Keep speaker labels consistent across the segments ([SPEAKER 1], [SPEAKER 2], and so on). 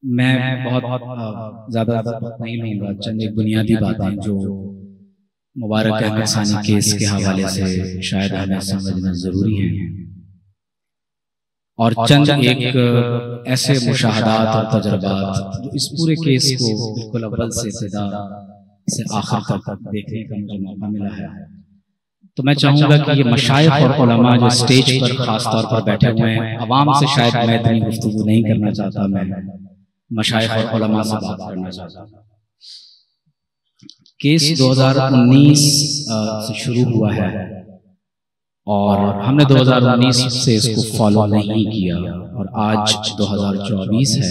[SPEAKER 1] मैं बहुत ज़्यादा वक्त नहीं लूँगा। चंद एक बुनियादी बातें जो मुबारक अहमद सानी केस के हवाले से शायद हमें समझना ज़रूरी है, और चंद एक ऐसे मुशाहदात और तजर्बात जो इस पूरे केस को बिल्कुल अव्वल से इब्तिदा से आखिर तक देखने का मुझे मौका मिला है। तो मैं चाहूँगा कि ये मशाइख और उलमा जो स्टेज पर ख़ास तौर पर बैठे हुए हैं, अवाम से शायद मैं इतनी गुफ्तगू नहीं करना चाहता, मैं मशाइख और उलमा से बात करना चाहता हूँ। केस 2019 से शुरू हुआ है और हमने 2019 से इसको फॉलो नहीं किया, और आज 2024 है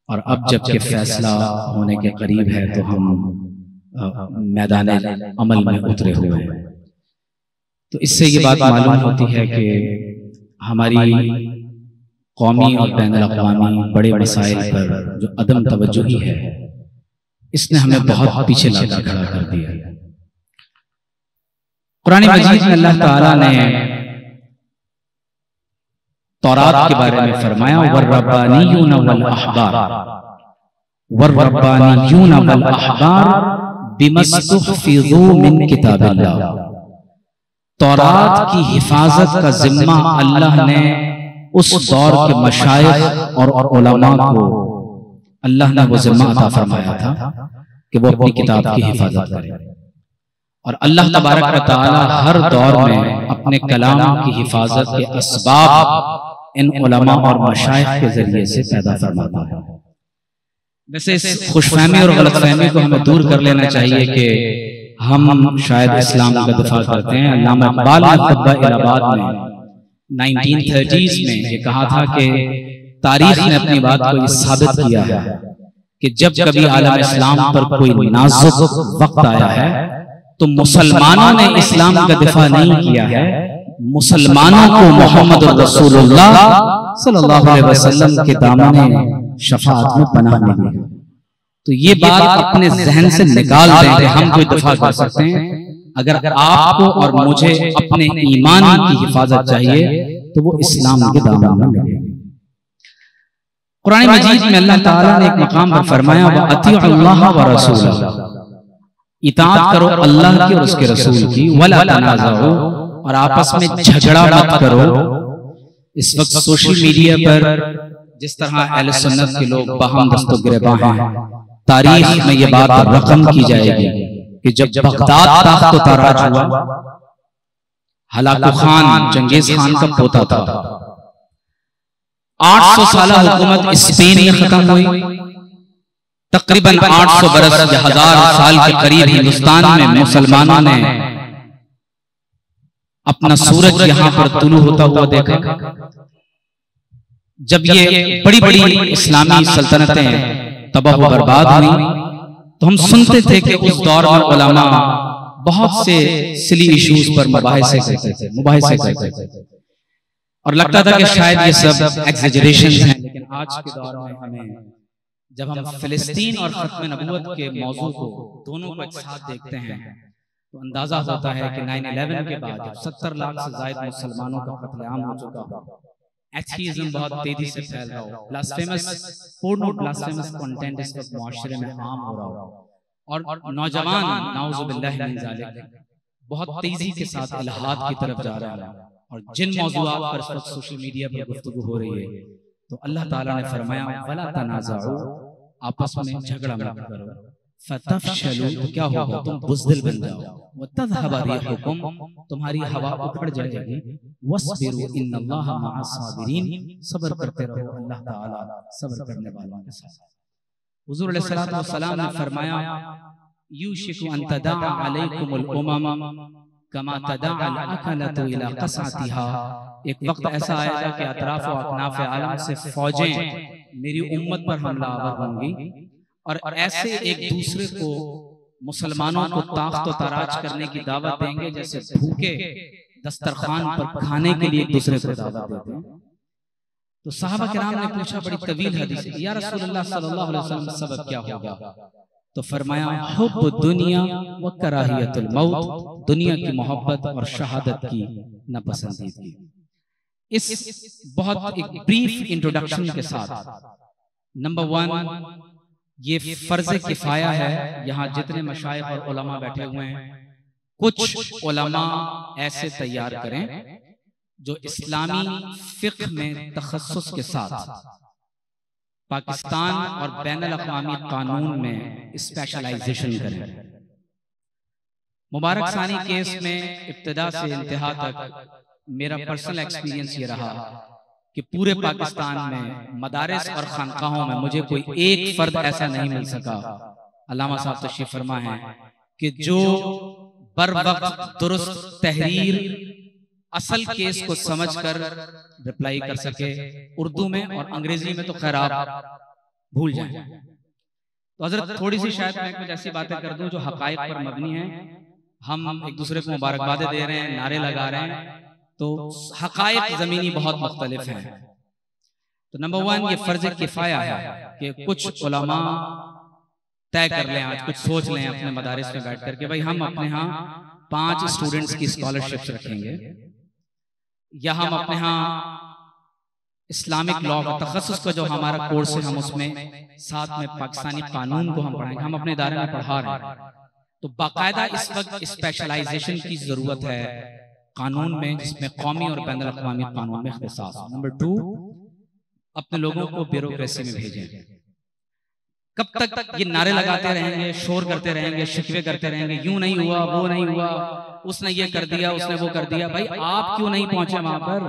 [SPEAKER 1] और अब जबकि फैसला होने के करीब है तो हम मैदान अमल में उतरे हुए हैं। तो इससे ये बात मालूम होती है कि हमारी कौमी और बैनुल-अक़वामी बड़े मसाइल पर जो अदम तवज्जुही है, इसने हमें बहुत पीछे लाकर खड़ा कर दिया। कुरान मजीद में अल्लाह ताला ने तौरात के बारे में फरमाया, वर्रब्बानियून वल अहबार बिमस्तुहफिज़ू मिन किताबिल्लाह। तौरात की हिफाजत का जिम्मा अल्लाह ने उस दौर के मशाइख और उलमा को अल्लाह ने वो जिम्मा अता फरमाया था कि वो अपनी किताब की हिफाजत करें, और अल्लाह तबारक व तआला हर दौर में अपने कलाम की हिफाजत के असबाब इन उलमा और मशाइख के जरिए से पैदा फरमाता है। वैसे इस खुशफहमी और गलतफहमी को हमें दूर कर लेना चाहिए कि हम शायद इस्लाम का दिफा करते हैं। अल्लामा इकबाल ने खुतबा इलाहाबाद में 1930s में ये कहा था कि तारीख ने अपनी बात को साबित किया है कि जब कभी आलम इस्लाम पर कोई नाजुक वक्त आया है तो मुसलमानों ने इस्लाम का दिफा नहीं किया है, मुसलमानों को मोहम्मद रसूलुल्लाह सल्लल्लाहु अलैहि वसल्लम के दामने शफाअत में पनाह मिली। तो ये बात अपने जहन से निकाल दें कि हम कोई दिफा कर सकते हैं। अगर आपको और मुझे अपने ईमान की हिफाजत चाहिए तो वो इस्लाम के दामन में मिलेगी। कुरान मजीद में अल्लाह ताला ने एक मकाम पर फरमाया, व अतीउल्लाह व रसूलहू, इताअत करो अल्लाह की और उसके रसूल की, वला तनाज़अू, और आपस में झगड़ा मत करो। इस वक्त सोशल मीडिया पर जिस तरह अहले सुन्नत के लोग बाहम दस्तो गिरबां हैं, तारीख में ये बात रकम की जाएगी कि जब बगदाद ताख्त ताराज हुआ, हलाकू खान चंगेज खान का पोता था, 800 साल हुकूमत स्पेन में खत्म हुई। तकरीबन 800 बरस या 1000 साल के करीब हिंदुस्तान में मुसलमानों ने अपना सूरज यहां पर तुलू होता हुआ देखा। जब ये बड़ी बड़ी इस्लामी सल्तनतें तबाह व बर्बाद हुई तो हम सुनते थे कि उस दौर में उलमा बहुत से सिली इश्यूज पर मुबाहिसे करते थे और लगता था कि शायद ये सब एग्जेजरेशन हैं। लेकिन आज के दौर में हमें जब हम फिलिस्तीन और खत्म नबूवत के मौजू को दोनों को एक साथ देखते हैं तो अंदाजा होता है कि 9/11 के बाद जब 70 लाख से ज्यादा मुसलमानों का कत्लेआम हो चुका हो, एथीइज्म बहुत तेजी से फैल रहा हो, ब्लास्फेमस पोर्नो ब्लास्फेमस कंटेंट इस वक्त मुआशरे में आम हो रहा हो और नौजवान नाउजुबिल्लाह मिन ज़ालिक बहुत तेजी के साथ इल्हाद की तरफ जा रहा है, और जिन मौज़ूआत पर इस वक्त सोशल मीडिया पर गुफ्तगू हो रही है तो अल्लाह ताला ने फरमाया, वला तनाज़अू, आपस में झगड़ा मत करो, फतफशलू, तो क्या होगा, तुम बुज़दिल बन जाओ, व तज़हब रिहुकुम, तुम्हारी हवा उखड़ जाएगी, वस्बिरु इन्नल्लाहा मअस साबिरीन, सब्र करते रहो, अल्लाह ताला सब्र करने वालों के साथ। हुज़ूर अलैहिस्सलातु वस्सलाम ने फरमाया, यूशिकु अन तदअ अलैकुमुल उमम कमा तदअ अल अकलतु इला क़सअतिहा, एक वक्त ऐसा आएगा कि अतराफ व अकनाफ आलम से फौजें मेरी उम्मत पर हमलावर होंगी और ऐसे एक दूसरे को मुसलमानों को ताख्त व ताराज करने की दावत देंगे जैसे भूखे दस्तरखान पर खाने के लिए एक दूसरे को दावत देते हैं। तो साहबा किराम ने पूछा, बड़ी तवील हदीस है, या रसूलुल्लाह सल्लल्लाहु अलैहि वसल्लम सबब क्या होगा? तो फरमाया, हुब्बुद दुनिया व कराहियतुल मौत, दुनिया की मोहब्बत और शहादत की नापसंदीदगी। इस बहुत एक ब्रीफ इंट्रोडक्शन के साथ नंबर 1, ये फर्ज किफाया है। यहाँ जितने मशाइख और उलमा बैठे हुए हैं, कुछ उलमा ऐसे तैयार करें जो इस्लामी फिक्र में तखस्सुस के साथ पाकिस्तान और बैनुल अक़वामी कानून में स्पेशलाइजेशन करें। मुबारक सानी केस में इब्तिदा से इंतहा तक मेरा पर्सनल एक्सपीरियंस ये रहा कि पूरे पाकिस्तान में मदारिस और खानकाहों में मुझे कोई एक फर्द ऐसा नहीं मिल सका, अल्लामा साहब तशरीफ फरमा है, कि जो बर वक्त दुरुस्त तहरीर असल केस को समझकर रिप्लाई कर सके उर्दू में, और अंग्रेजी में तो खैर आप भूल जाएं। तो हजरत थोड़ी सी शायद मैं कुछ ऐसी बातें कर दूं जो हकायक पर मबनी है। हम एक दूसरे को मुबारकबादें दे रहे हैं, नारे लगा रहे हैं, तो हकायक जमीनी बहुत मुख्तलिफ हैं। तो नंबर 1, ये फर्ज किफाया है कि कुछ उलमा तय कर लें, आज कुछ सोच लें अपने मदारिस में बैठ करके, भाई हम अपने यहाँ 5 स्टूडेंट्स की स्कॉलरशिप रखेंगे, या हम अपने यहाँ इस्लामिक लॉ का तखस्सुस का जो हमारा कोर्स है, हम उसमें साथ में पाकिस्तानी कानून को हम पढ़ाएंगे। हम अपने इदारे में पढ़ा रहे हैं, तो बाकायदा इस वक्त स्पेशलाइजेशन की जरूरत है कानून में, जिसमें कौमी और बैनुल अक़वामी कानून में इख्तिसास। नंबर 2, अपने लोगों को ब्यूरोक्रेसी में भेजें। कब तक ये नारे लगाते रहेंगे, शोर करते रहेंगे, शिकवे करते रहेंगे, यूं नहीं हुआ, वो नहीं हुआ, उसने ये कर दिया, उसने वो कर दिया। भाई आप क्यों नहीं पहुंचे वहां पर?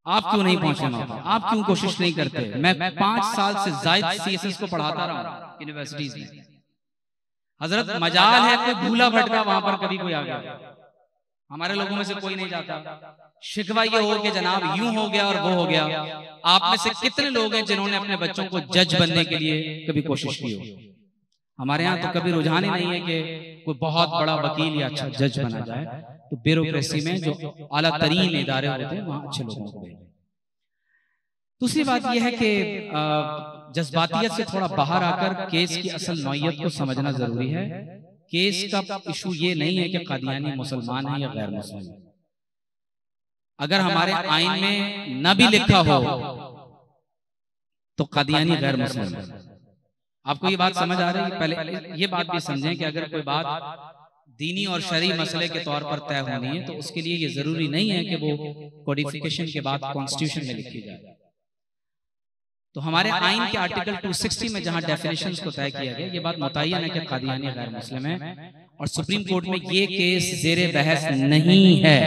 [SPEAKER 1] आप क्यों नहीं पहुंचे वहां पर? आप क्यों कोशिश नहीं करते? मैं 5 साल से ज्यादा सीएसएस को पढ़ाता रहा हूं यूनिवर्सिटीज में। हजरत मजाल है कोई भूला भटका वहां पर कभी कोई आ गया, हमारे लोगों में से कोई नहीं जाता। शिकवा ये हो कि जनाब यूं हो गया और वो हो गया। आप में से कितने लोग हैं जिन्होंने अपने बच्चों को जज बनने के लिए कभी कोशिश की हो? हमारे यहाँ तो कभी रुझान ही नहीं है कि कोई बहुत बड़ा वकील या अच्छा जज बना जाए। तो ब्यूरोक्रेसी में जो आला तरीन इदारे होते हैं वहां अच्छे लोगों को। दूसरी बात यह है कि जज्बातियत से थोड़ा बाहर आकर केस की असल नौइयत को समझना जरूरी है। केस का इशू ये नहीं है कि कादियानी मुसलमान है या गैर मुस्लिम है। अगर हमारे आइन में न भी लिखा हो तो कादियानी गैर मुस्लिम है। आपको ये बात समझ आ रही है? पहले ये बात भी समझें कि अगर कोई बात दीनी और शरई मसले के तौर पर तय होनी है तो उसके लिए ये जरूरी नहीं है कि वो कोडिफिकेशन के बाद कॉन्स्टिट्यूशन में लिखी जाए। तो हमारे आइन के आर्टिकल 260 में जहां डेफिनेशंस को तय किया गया, ये बात मुतय्यन है कि कादियानी गैर मुस्लिम है, और सुप्रीम कोर्ट में ये केस जेरे बहस नहीं है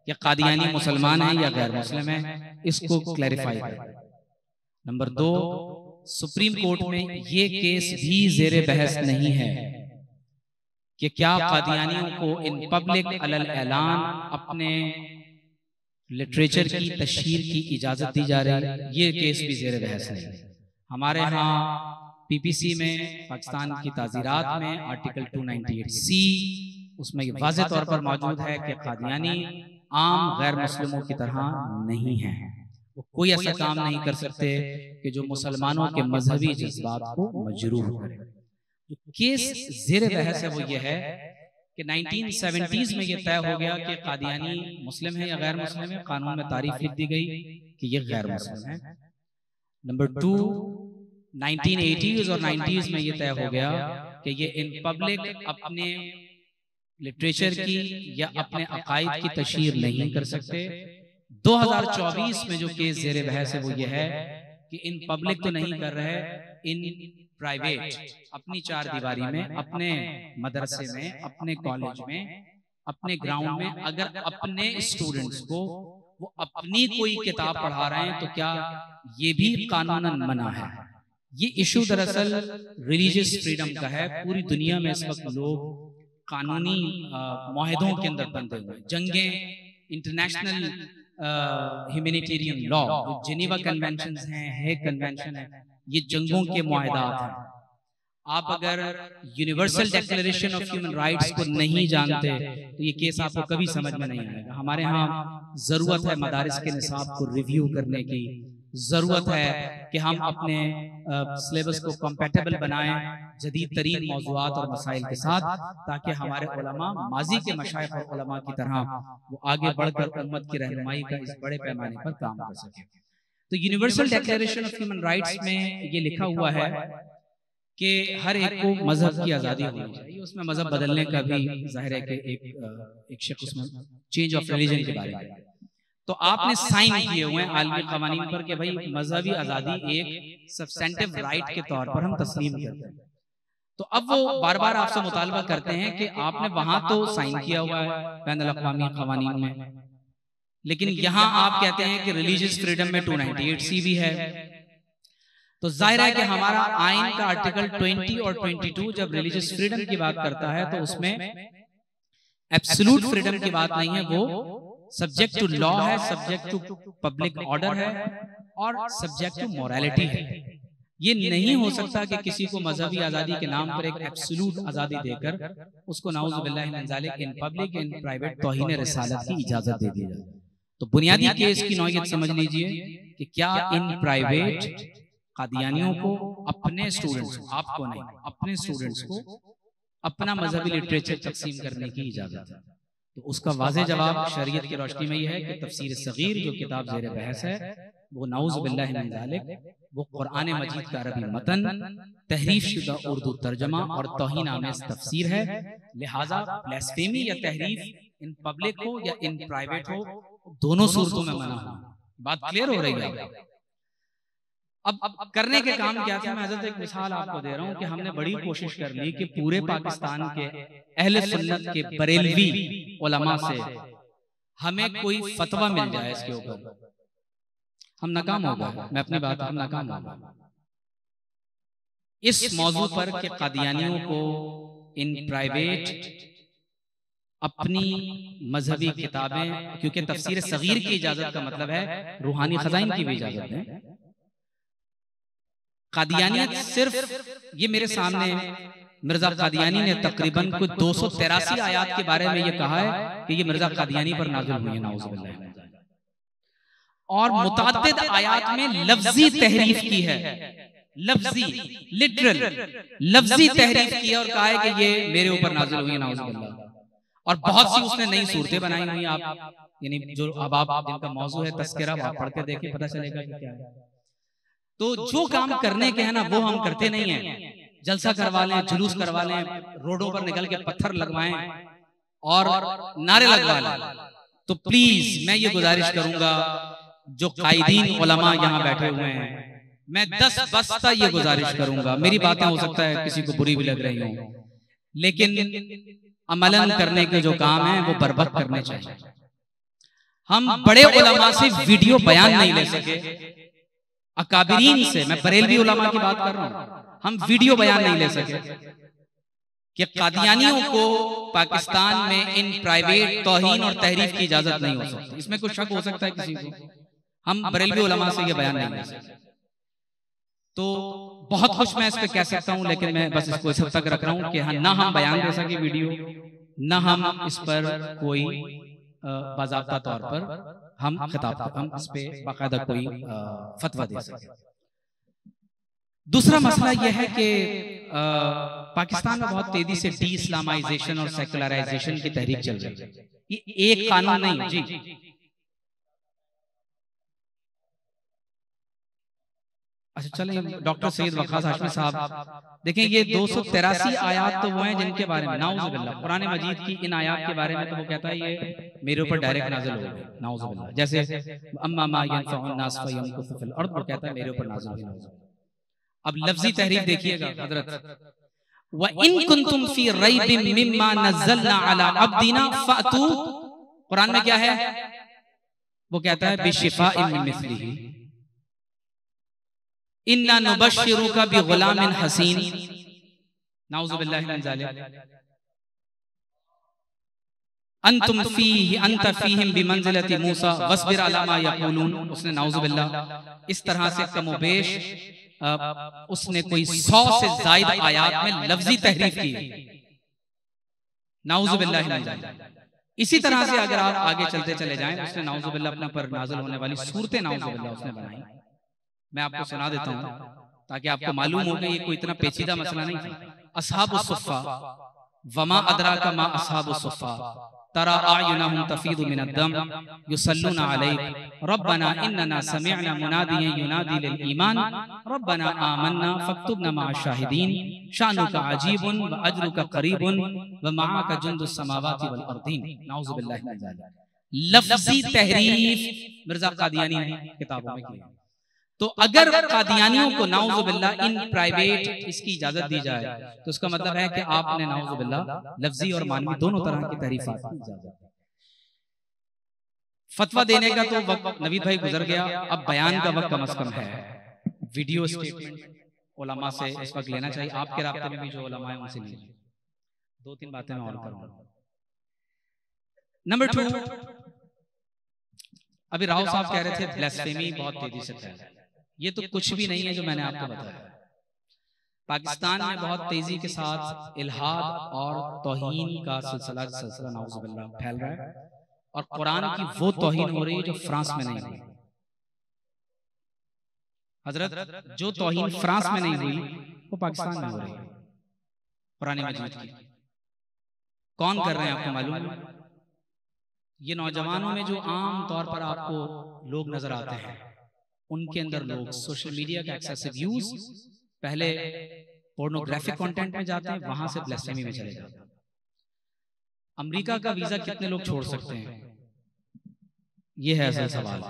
[SPEAKER 1] कि कादियानी मुसलमान है या गैर मुस्लिम है, इसको क्लैरिफाई करें। नंबर 2, सुप्रीम कोर्ट में ये केस भी जेरे बहस नहीं है कि क्या कादियानियों को इन पब्लिक अलल ऐलान अपने लिटरेचर की तशहीर की इजाजत दी जा रही है। ये केस भी ज़ेरे बहस है। हमारे यहाँ पीपीसी में पाकिस्तान की ताज़ीरात में आर्टिकल 298C उसमें ये वाज़ेह तौर पर मौजूद है कि कादियानी आम गैर मुस्लिमों की तरह नहीं है। वो कोई ऐसा काम नहीं कर सकते कि जो मुसलमानों के मजहबी जज्बात को मजरूह करे। जो केस ज़ेरे बहस है वो ये है कि 1970s में ये तय हो गया कि कादियानी मुस्लिम है या गैर मुस्लिम है। कानून में तारीफ लिख दी गई कि ये गैर मुस्लिम है। नंबर 2, 1980s और 90s में ये तय हो गया कि ये इन पब्लिक अपने लिटरेचर की या अपने अकायद की तशहीर नहीं कर सकते। 2024 में जो केस ज़ेरे बहस है वो ये है कि इन पब्लिक तो नहीं कर रहे, इन प्राइवेट अपनी 4 दीवारी में, अपने मदरसे में, अपने कॉलेज में, अपने ग्राउंड में अगर अपने स्टूडेंट्स को वो अपनी कोई किताब पढ़ा रहे हैं तो क्या ये भी कानूनन मना है? ये इशू दरअसल रिलीजियस फ्रीडम का है। पूरी दुनिया में इस वक्त लोग कानूनी मुआहदों के अंदर बंधे हुए हैं। जंगें, international humanitarian law, Geneva convention हैं, हेग कन्वेंशन है, ये जंगों के मुआहदात हैं। आप अगर universal declaration of human rights को नहीं जानते तो ये केस आपको कभी समझ में नहीं आएगा। हमारे यहाँ जरूरत है मदारिस के निसाब को रिव्यू करने की, जरूरत है कि हम अपने सिलेबस को कंपैटिबल बनाएं जदीद तरीन मौज़ूआत और मसाइल के साथ, ताकि हमारे उलमा माजी के मशाइख और उलमा की तरह वो आगे बढ़कर उम्मत की रहनुमाई का इस बड़े पैमाने पर काम कर सकें। तो universal declaration of human rights में ये लिखा हुआ है कि हर एक को मजहब की आजादी होनी चाहिए। उसमें मजहब बदलने का भी जाहिर है कि एक शख्स उसमें चेंज ऑफ रिलीजन के बारे में, तो आपने साइन किए हुए हैं आलमी कवानीन पर कि भाई मजहबी आजादी एक सब्सटेंटिव राइट के तौर पर हम तस्लीम करते हैं। तो अब वो बार बार आपसे मुतालबा करते हैं कि आपने वहां तो साइन किया हुआ है बैनुल अक़वामी क़वानीन में, लेकिन यहां आप कहते हैं कि रिलीजियस फ्रीडम में 298C भी है। तो जाहिर है कि हमारा आइन का आर्टिकल 20 और 22 जब रिलीजियस फ्रीडम की बात करता है तो उसमें एब्सोल्यूट फ्रीडम की बात नहीं है, वो सब्जेक्ट टू लॉ है, सब्जेक्ट टू पब्लिक ऑर्डर है और सब्जेक्ट टू मोरालिटी है। ये नहीं हो सकता कि किसी को मजहबी आजादी के नाम पर एक एब्सोल्यूट आजादी देकर उसको नाउज़ु बिल्लाहि मिन ज़ालिक इन पब्लिक इन प्राइवेट तौहीन रिसालत की इजाजत दे दी जाए। तो बुनियादी केस की नौयत समझ लीजिए कि क्या इन प्राइवेट कादियानियों को अपने स्टूडेंट्स को, आपको नहीं, अपने स्टूडेंट्स को अपना मजहबी लिटरेचर तकसीम करने की इजाजत है? तो उसका वाज़ेह जवाब शरीयत की रोशनी में यह है कि तफसीर सगीर जो किताब ज़ेर बहस है वो नाउज़ु बिल्लाहि मिन ज़ालिक वो कुरान मजीद का अरबी मतन, तहरीफ शुदा उर्दू तर्जमा और तौहीन आमेज़ तफसीर है। लिहाजा ब्लास्फेमी या तहरीफ इन पब्लिक हो या इन प्राइवेट हो, दोनों सूरतों में मना हो। बात क्लियर हो रही है? अब करने के काम क्या थे? मैं हज़रत एक मिसाल आपको दे रहा हूं कि हमने बड़ी कोशिश कर ली कि पूरे पाकिस्तान के अहले सुन्नत के बरेलवी उलमा से हमें कोई फतवा मिल जाए इसके ऊपर। हम नाकाम हो गए। मैं अपनी बात, हम नाकाम हो गए इस मौजू पर कि कादियानियों को इन प्राइवेट अपनी मजहबी किताबें, क्योंकि तफसीर सगीर की इजाजत का मतलब है रूहानी खजाइन की भी इजाजत है। कादियानियत सिर्फ ये मेरे सामने मिर्जा कादियानी ने तकरीबन कुछ 283 आयात के बारे में ये कहा है कि ये मिर्जा कादियानी पर नाज़िल हुई है नाउज़ु बिल्लाह, और मुतअद्दिद आयात में लफ्जी तहरीफ की है, लफ्जी लिटरल लफ्जी तहरीफ की है और कहा है कि ये मेरे ऊपर नाज़िल हुई है नाउज़ु बिल्लाह। और बहुत सी उसने नई सूरतें बनाई हुई। आप यानी जो अब आप जिनका मौजू है तस्करा, आप पढ़ के देखिए, पता चलेगा कि क्या है। तो जो काम करने के हैं ना वो हम करते नहीं हैं। जलसा करवा लें, जुलूस करवा लें, रोडों पर निकल के पत्थर लगवाएं और नारे लगवा लें। तो प्लीज मैं ये गुजारिश करूंगा जो कायदीन उलमा यहाँ बैठे हुए हैं, मैं 10 बस्ता ये गुजारिश करूंगा, मेरी बातें हो सकता है किसी को बुरी भी लग रही हो, लेकिन अमलन करने के जो काम है वो बर्बाद करने चाहिए। हम बड़े उलमा से वीडियो बयान नहीं ले सके, अकाबिरीन से, मैं बरेलवी उलमा की बात कर रहा हूं, हम वीडियो बयान नहीं ले सके कि कादियानियों को पाकिस्तान में इन प्राइवेट तौहीन और तहरीफ की इजाजत नहीं हो सकती। इसमें कुछ शक हो सकता है किसी को? हम बरेलवी उलमा से ये बयान नहीं ले सकते। तो बहुत कुछ मैं इस पे कह सकता हूं, लेकिन मैं बस इसको इस हद तक रख रहा हूं कि हाँ, ना हम बयान दे सके वीडियो, ना हम इस पर कोई बाज़ाब्ता तौर पर हम खिताब, हम इस पे बाकायदा कोई फतवा दे सके। दूसरा मसला यह है कि पाकिस्तान में बहुत तेजी से डी इस्लामाइजेशन और सेकुलराइजेशन की तहरीक चल रही है। ये एक कानून नहीं जी। अच्छा चलें, डॉक्टर सैयद वक़ास हाशमी साहब देखें, ये 283 आयात तो वो हैं जिनके बारे में नाउज़ु बिल्लाह कुरान मजीद की इन आयात के बारे में तो वो कहता है ये मेरे ऊपर डायरेक्ट नाज़िल हो गई, नाउज़ु बिल्लाह। जैसे अम्मा मा यनफ़उ नास फयमकुसु फिल अर्द, वो कहता है मेरे ऊपर नाज़िल हुई। अब लफ्जी तहरीफ देखिएगा हजरत, व इन कुंतुम फी रैबिम मिम्मा नज़्ज़लना अला अब्दिना फ़अतू, कुरान में क्या है? वो कहता है बिशिफ़ाइन मिन मिस्लिही इन्ना नुबश्शिरुका बिग़ुलामिन हसीन, नाउज़ु बिल्लाहि मिन ज़ालिक, अंतुम फीहि अंत फीहिम बिमंज़िलति मूसा वस्बिर अला मा यक़ूलून। उसने नाउज़ु बिल्लाह इस तरह से कमोबेश उसने कोई 100 से ज़ायद आयात में लफ्जी तहरीफ की, नाउज़ु बिल्लाहि मिन ज़ालिक। इसी तरह से अगर आप आगे चलते चले जाएं, उसने नाउज़ु बिल्लाह अपने पर नाज़िल होने वाली सूरतें नाउज़ु बिल्लाह उसने बनाई। मैं आपको सुना देता हूं ताकि आपको मालूम हो कि ये कोई इतना पेचीदा मसला नहीं था। अस्हाबुस सुफ़्फ़ा वमा अदराका मा अस्हाबुस सुफ़्फ़ा, तरा आयुनहुम तफीदु मिनद्दम युसल्लूना अलैक रब्बना इन्नना समिअना मुनादियन युनादी लिल ईमान रब्बना आमन्ना फक्तुबना मअश शाहिदीन शानुका अजीबुन व अजरुका करीबुन व मआका जुंदुस समावाति वल अर्दीन। नाउज़ु बिल्लाहि मिन ज़ालिक। लफ्ज़ी तहरीफ मिर्जा कादियानी ने किताबों में की। तो अगर कादियानियों को नाउज़ुबिल्लाह इन प्राइवेट इसकी इजाजत दी जाए तो उसका मतलब है कि आपने नाउज़ुबिल्लाह लफ्जी और मानवी दोनों तरह की तहरीफात की इजाजत। फतवा देने का तो वक्त नवीद भाई गुजर गया, अब बयान का वक्त कम से कम है। वीडियो स्टेटमेंट उलमा से इस वक्त लेना चाहिए, आपके रास्ते में भी जो उलमा है उनसे लीजिए। 2-3 बातें मैं और करूंगा। नंबर 2, अभी राव साहब कह रहे थे ब्लास्फेमी बहुत तेजी से फैल रहा है। ये तो कुछ भी नहीं है जो मैंने आपको बताया। पाकिस्तान में बहुत तेजी के साथ इल्हाद और तौहीन का सिलसिला नाउज़ुबिल्लाह फैल रहा है और कुरान की वो तौहीन हो रही है जो फ्रांस में नहीं हुई। हजरत, जो तौहीन फ्रांस में नहीं हुई वो पाकिस्तान में हो रही है कुरान मजीद की। कौन कर रहे हैं आपको मालूम है? ये नौजवानों में जो आम तौर पर आपको लोग नजर आते हैं, उनके अंदर लोग सोशल मीडिया का एक्सेसिव यूज, पहले पोर्नोग्राफिक कंटेंट में जाते हैं, वहां से ब्लास्फेमी में चले जाते हैं। अमेरिका का वीजा कितने लोग छोड़ सकते हैं, ये है असल सवाल।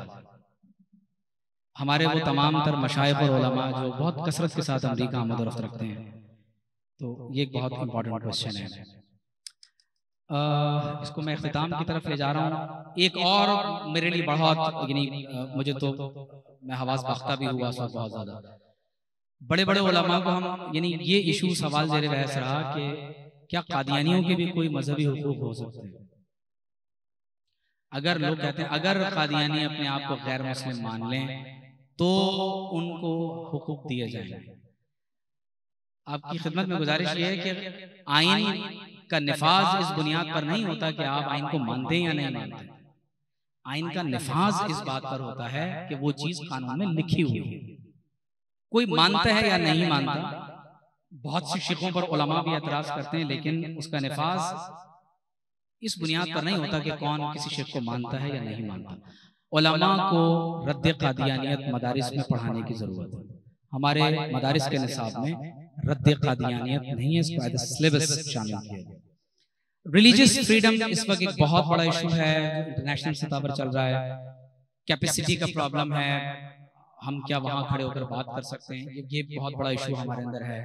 [SPEAKER 1] हमारे वो तमाम तर मशाइख और उलमा जो बहुत कसरत के साथ अमेरिका आमद और रफ्त रखते हैं, तो ये एक बहुत इंपॉर्टेंट क्वेश्चन है। इसको मैं इख्तिताम की तरफ ले जा रहा हूँ। एक और मेरे लिए बहुत यानी मुझे तो मैं हवास बाख्ता भी हुआ सब बहुत ज्यादा। बड़े बड़े उलमा को हम यानी ये इशू सवाल ज़ेरे बहस रहा कि क्या कादियानियों के भी कोई मजहबी हुकूक हो सकते हैं? अगर लोग कहते हैं अगर कादियानी अपने आप को गैर मुस्लिम मान लें तो उनको हुकूक दिए जाएंगे। आपकी खिदमत में गुजारिश ये है कि आइन का निफाज इस बुनियाद पर नहीं होता कि आप आइन को मानते हैं या नहीं मानते। आइन का निफाज इस बात पर होता है कि वो चीज कानून में लिखी हुई है। कोई मानता है या नहीं मानता, बहुत सी शिकों पर उलमा भी एतराज करते हैं, लेकिन उसका निफाज इस बुनियाद पर नहीं होता कि कौन किसी शिक को मानता है या नहीं मानता। उलमा को रद्द कादियानियत मदारिस में पढ़ाने की जरूरत है। हमारे मदारिस के निसाब में रद्द कादियानियत नहीं है, इसको एज सिलेबस शामिल किया गया। रिलीजियस फ्रीडम इस वक्त एक बहुत बड़ा इशू है, इंटरनेशनल सतह पर चल रहा है। कैपेसिटी का प्रॉब्लम है, हम क्या वहां खड़े होकर बात कर सकते हैं, ये बहुत बड़ा इशू हमारे अंदर है।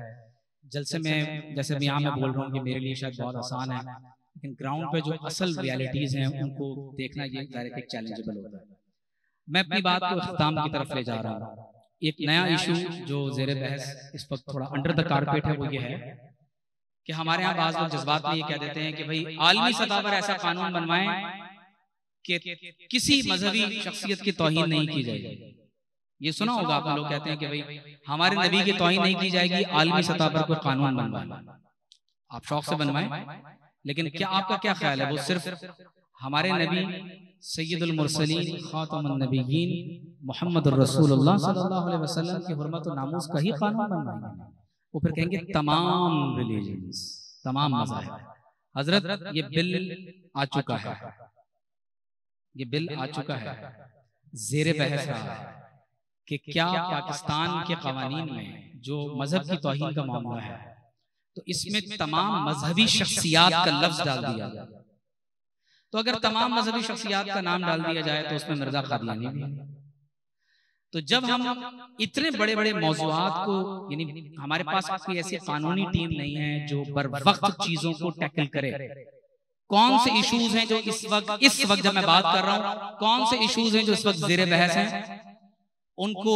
[SPEAKER 1] जलसे में जैसे मैं यहाँ में बोल रहा हूँ कि मेरे लिए शायद बहुत आसान है, लेकिन ग्राउंड पे जो असल रियलिटीज हैं उनको देखना ये डायरेक्ट एक चैलेंजेबल होता है। मैं अपनी बात को इख्तिताम की तरफ ले जा रहा हूँ। एक नया इशू जो ज़ेरे बहस इस वक्त थोड़ा अंडर द कारपेट है, वो ये है कि हमारे यहाँ बाज़ लोग जज्बात में ये कह देते हैं कि भाई आलमी सतह पर ऐसा कानून बनवाएं कि किसी मजहबी शख्सियत की तौहीन नहीं की जाएगी। ये सुना होगा आप लोग कहते हैं कि भाई हमारे नबी की तौहीन नहीं की जाएगी, आलमी सतह पर कोई कानून बनवाएं। आप शौक से बनवाएं, लेकिन क्या आपका क्या ख्याल है वो सिर्फ हमारे नबी सैयदुल मुरसलीन खातमुन नबिय्यीन मुहम्मद रसूलुल्लाह सल्लल्लाहु अलैहि वसल्लम की हुर्मत और नामूस का ही कानून बनवाएंगे? वो फिर कहेंगे तमाम रिलीजन्स, तमाम मज़ाहिब। हजरत, ये बिल आ चुका है, ये बिल आ चुका है, ज़ेरे बहस रहा है कि क्या पाकिस्तान के कवानीन में जो मजहब की तौहीन का मामला है तो इसमें तमाम मजहबी शख्सियात का लफ्ज डाल दिया जाए। तो अगर तमाम मजहबी शख्सियात का नाम डाल दिया जाए तो उसमें मिर्जा कादियानी भी है। तो जब हम इतने बड़े बड़े मौज़ूआत को, यानी हमारे पास कोई ऐसी कानूनी टीम नहीं है जो बर वक्त चीजों को टैकल करे। कौन से इश्यूज हैं जो इस वक्त जब मैं बात कर रहा हूं, कौन से इश्यूज हैं जो इस वक्त ज़ेरे बहस हैं, उनको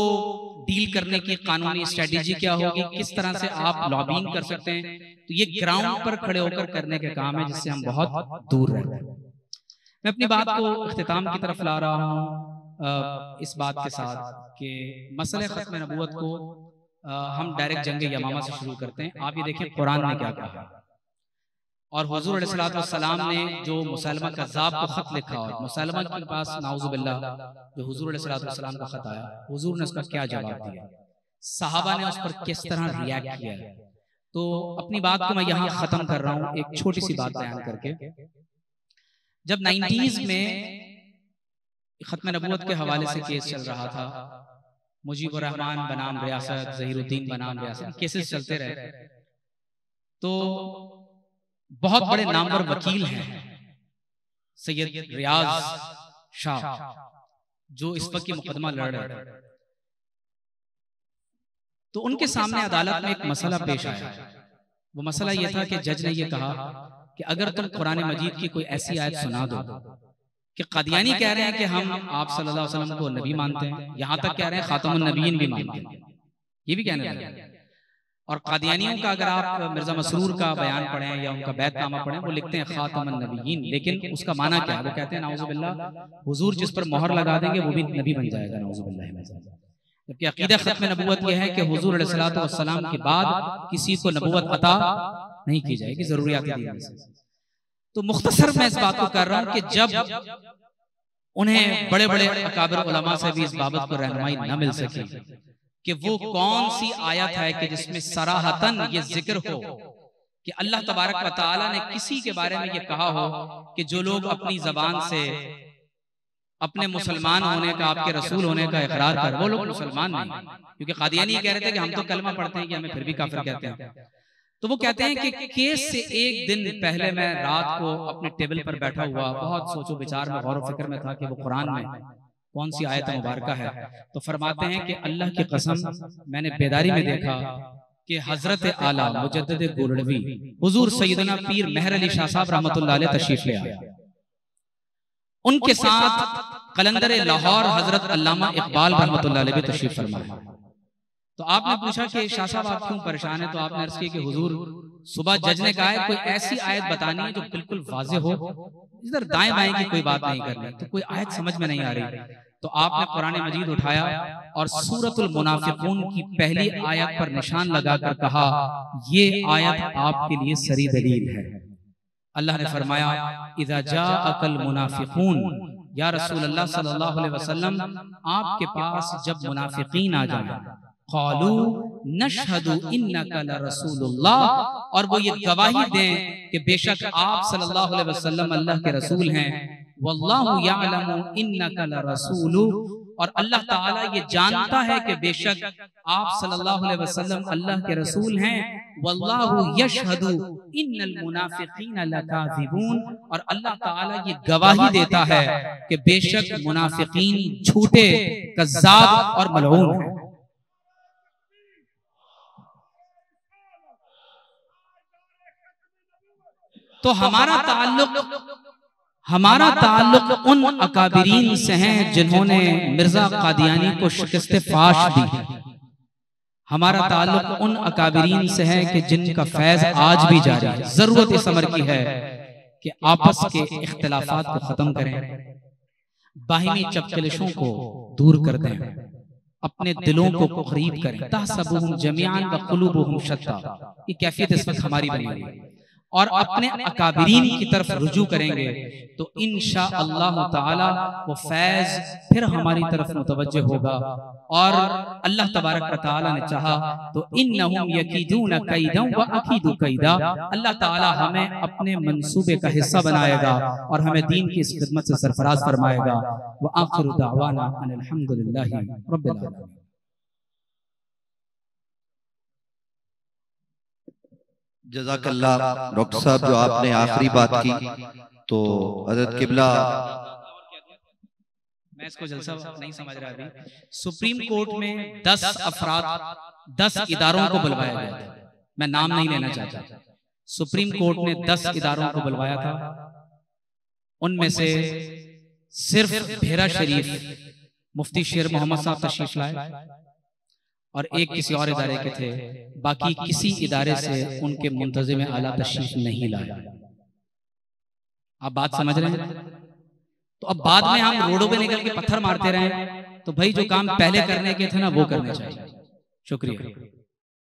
[SPEAKER 1] डील करने की कानूनी स्ट्रेटेजी क्या होगी, किस तरह से आप लॉबिंग कर सकते हैं। तो ये ग्राउंड पर खड़े होकर करने का काम है जिससे हम बहुत दूर रहते हैं। मैं अपनी बात को इख्तिताम की तरफ ला रहा हूँ इस बात के साथ कि मसले खत्म नबूवत को हम डायरेक्ट जंग यमामा से शुरू करते हैं। आप ये देखें कुरान ने क्या कहा, और हुजूर अलैहिस्सलातु वस्सलाम ने जो मुसलमा कज़्ज़ाब को खत लिखा, और मुसलमा के पास नाउज़ुबिल्लाह जो हुजूर अलैहिस्सलातु वस्सलाम का खत आया, हुजूर ने उसका क्या जवाब दिया, सहाबा ने उस पर किस तरह रिएक्ट किया। तो अपनी बात को मैं यहाँ खत्म कर रहा हूँ एक छोटी सी बात बयान करके जब 90s में खत्म नबूवत के हवाले से केस चल रहा था, मुजीबुर रहमान बनाम रियासत, ज़हीरुद्दीन बनाम रियासत, केसेस चलते रहे, तो बहुत बड़े नामवर वकील हैं सैयद रियाज शाह, जो इस वक्त की मुकदमा लड़ रहे थे, तो उनके सामने अदालत में एक मसला पेश आया। वो मसला ये था कि जज ने ये कहा कि अगर तुम कुरान मजीद की कोई ऐसी आयत सुना दो कि कादियानी कह रहे हैं कि हम आप सल्लल्लाहु अलैहि वसल्लम को नबी मानते हैं, यहां तक कह रहे हैं खातमुन नबीयीन भी मानते हैं, ये भी कहने लगे। और कादियानियों का अगर आप मिर्जा मसरूर का बयान पढ़ें या उनका बैतनामा पढ़ें, वो लिखते हैं खातमुन नबीयीन, लेकिन उसका माना क्या है? वो कहते हैं नाउज़ुबिल्लाह, हुजूर जिस पर मोहर लगा देंगे वो भी नबी बन जाएगा, नाउज़ुबिल्लाह। जबकि अकीदा खत्म नबूवत यह है कि हुजूर अलैहिस्सलातु वस्सलाम के बाद किसी को नबूवत अता नहीं की जाएगी ज़रूरियात दीन से। तो मुख्तसर मैं इस बात को कर रहा हूं कि जब उन्हें बड़े बड़े अकाबिर उलमा से भी इस बाबत को रहनुमाई न मिल सकी कि वो कौन सी आयत है कि जिसमें सराहतन ये जिक्र हो कि अल्लाह तबारक व तआला ने किसी के बारे में ये कहा हो कि जो लोग अपनी जबान से अपने मुसलमान होने का, आपके रसूल होने का इकरार कर, वो लोग मुसलमान नहीं, क्योंकि कादियानी कह रहे थे कि हम तो कलमा पढ़ते हैं कि हमें फिर भी काफिर कहते हैं। तो वो कहते हैं कि केस से एक दिन पहले मैं रात को अपने टेबल पर बैठा हुआ बहुत सोचो विचार में गौर फिक्र में था कि वो कुरान में कौन सी आयत मुबारका है। तो फरमाते हैं कि अल्लाह की कसम मैंने बेदारी में देखा कि हजरत आला मुजद्दिद गोरडवी हुजूर सैयदना पीर मेहर अली शाह साहब रहमतुल्लाह अलैह तशरीफ ले आए। उनके साथ कलंदर लाहौर हजरत अल्लामा इकबाल रहमतुल्लाह अलैह भी तशरीफ फरमा। तो आपने पूछा कि शाह साहब आप क्यों परेशान हैं? तो आपने अर्ज किया कि हुजूर सुबह जज ने कहा है कोई ऐसी आयत बतानी है जो बिल्कुल वाज़ेह हो, इधर दाएं बाएं की कोई बात नहीं करनी, तो कोई आयत समझ में नहीं आ रही। तो आपने कुरान मजीद उठाया और सूरतुल मुनाफिकून की पहली आयत पर निशान लगाकर कहा ये आयत आपके लिए सरी दलील है। अल्लाह ने फरमाया इज़ा जाअकल मुनाफिकून, या रसूल अल्लाह सल्लल्लाहु अलैहि वसल्लम आपके पास जब मुनाफिकीन आ जाएं, क़ालू नशहदु इन्नका लरसूलुल्लाह, और वो ये गवाही दें कि बेशक आप सल्लल्लाहु अलैहि वसल्लम अल्लाह के रसूल हैं, वल्लाहु यअलमु इन्नका लरसूलु, और अल्लाह ताला ये जानता है कि बेशक आप सल्लल्लाहु अलैहि वसल्लम अल्लाह के रसूल हैं, वल्लाहु यशहदु इन्नल मुनाफिकीन लकाज़िबून, और अल्लाह ताला ये गवाही देता है कि बेशक मुनाफिकीन झूठे, कज़्ज़ाब और मलऊन हैं। तो हमारा ताल्लुक उन अकाबिरीन से है जिन्होंने मिर्जा कादियानी को शिकस्त फाश दी। हमारा ताल्लुक उन अकाबिरीन से है कि जिनका फैज आज भी जारी है। जरूरत इस अमर की है कि आपस के इख्तिलाफात को खत्म करें, बाहिमी चपकलिशों को दूर कर दें, अपने दिलों को करीब करें। तहसबुहुम जमीअन व क़ुलूबुहुम शत्ता, ये कैफियत इस वक्त हमारी बनी हुई है, और अपने अकाबिरीन की तरफ रुजू करेंगे तो इंशाअल्लाह ताला वो फैज फिर हमारी तरफ मुतवज्जह होगा। और अल्लाह तबारक व ताला ने चाहा तो इन्नहुम यकीदून कैदन व अकीदु कैदा, अल्लाह ताला हमें अपने मंसूबे का हिस्सा बनाएगा और हमें दीन की इस खिदमत से सरफराज फरमाएगा। व आखिरु दावाना अनिल हम्दुलिल्लाहि रब्बिल आलमीन।
[SPEAKER 2] जज़ाकल्लाह डॉक्टर साहब, जो आपने आखिरी बात की तो हज़रत किबला,
[SPEAKER 1] मैं इसको जलसा नहीं समझ रहा अभी। सुप्रीम कोर्ट में 10 अफराद 10 इदारों को बुलवाया गया था, मैं नाम नहीं लेना चाहता। सुप्रीम कोर्ट ने 10 इदारों को बुलवाया था, उनमें से सिर्फ भेरा शरीफ मुफ्ती शेर मोहम्मद साहब तशरीफ लाए और एक किसी और इदारे के थे, बाकी किसी इदारे से उनके मुंतज़िम आला तशरीफ नहीं लाया। आप बात समझ रहे हैं? तो अब बाद में हम रोडों पे निकल के पत्थर मारते रहे, तो भाई जो काम पहले करने के थे ना वो करने चाहिए। शुक्रिया।